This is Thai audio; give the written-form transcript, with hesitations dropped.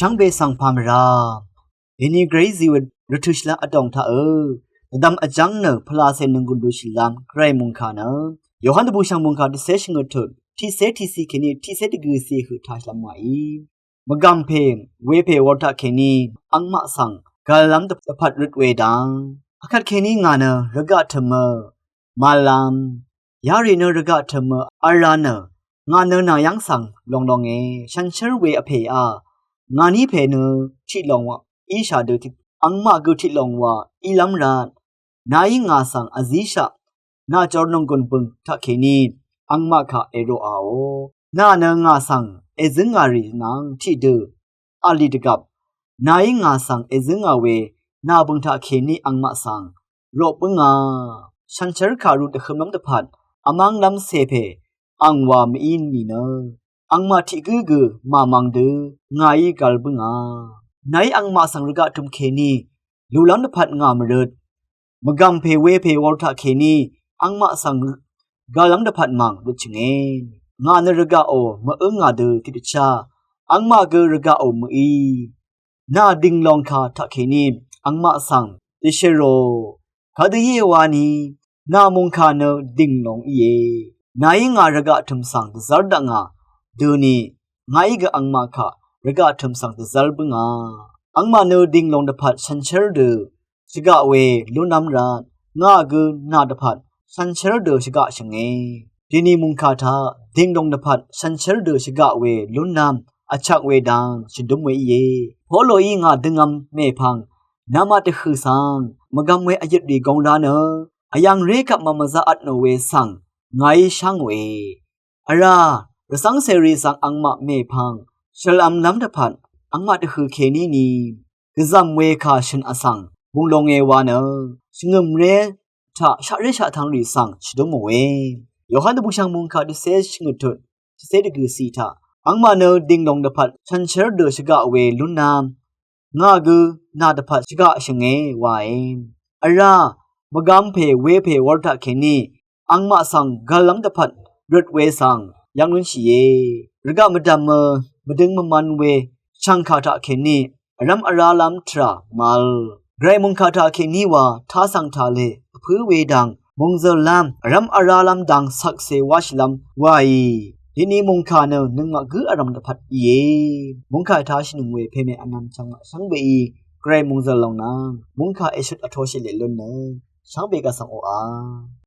ช่างเบสังพามราเอนี่เกรซิวรทุชลาอดองทาดำอจังเนพลาเซนึงกุนดูชิลามไกรมุงคานะโยฮันตบูชังมุงคาดิเซชิงเถดที่เซทีซีเคนีที่เซตกึซีหือทาชลามไวมกัมเพงเวเพวอตะเคนีอังมะสังกาลัมตะพัดรุดเวดังอคัดเคนีงานะระกะเทมมาลามยารีเนระกะเทมอารานะงานเนนายังสังลองลองเอฉันเชรเวอเพอางานนี้เพเนที่ลองวะอีชาเดที่อังมากุที่ลองวะอีลัมรานนายิงาสังอซิชะนาจอร์นงกุนปุงทักเคนีอังมาคาเอโรอาโอนาเนงาสังเอซึงารีนังที่เดอาลีดกับนายิงาสังเอซึงาเวนาบุงทักเคนีอังมาสังโรปงาฉันเชรคารุตะขมน้ำตะพัดอามังลำเซเพอังวามีนีเนอังมาที่กือมามังเดงายกัลบุงานายอังมาสังรกะทุมเคนีลูลันตะพัดงามเริดมกัมเพเวเพวอลทะเคนีอังมาสังกาลัมตะพัดมังรุชเงงานรกะโอมะเองาเดติปิชาอังมาเกรกะโอมอีนาดิงลองคาทะเคนีอังมาสังติเชโรคาดเยวานีนามุงคาเนดิงลองเยนายงารกะทุมสังตะซาร์ดังาดูนีงายกะอังมาคารกะทุมสังตะซาร์บงาอังมาเนดิงลองตะพัดฉันเชรเดชิกะเวลุนัมรานงาเกนาตะพัดฉันเชรเดชิกะชงเงดินีมุงคาทาดิงลองตะพัดฉันเชรเดชิกะเวลุนัมอชักเวดังชิดุมเวเยพอโลอีงาดึงมเมพังนามาตะคือสังมะกัมเวอยิดดีกองดาเนอายังเรกับมะมะซาอัดโนเวสังไงช่างเวอะระระสังเสรีสังอังมะเมพังฉลามล้ำตะพัดอังมาตะคือเคนีกะซัมเวคาชินอสังบุงลงเอวาเนชงึมเรทะชะเรชะทังรีสังชิดมเวโยฮันตะบูชังมุงคาดิเซชงึตุเซตะกือซีทะอังมาเนดิงลงตะพัดฉันเชรเดชกะเวลุนนามงากือนาตะพัดชกะชงเงวาเออะระมะกัมเพเวเพวอลทะเคนีอังมาสังกาลัมตะพัดรุดเวสังยังนุนชีเยรกะมะดัมมะดึงมะมันเวชังคาทะเคนีอรัมอาราลัมทรามัลไกรมุงคาทะเคนีวาทาสังทาเลอพือเวดังมุงเซลัมอรัมอาราลัมดังสักเซวาชลัมวายทีนี้มุงคาเนนึงมะกืออารัมตะพัดเยมุงคาทาชินึงเวเพเมอนัมจังมะสังเบอีไกรมุงเซลองนางมุงคาเอชุดอโทชิเลลุนเนชังเบกะสังโออา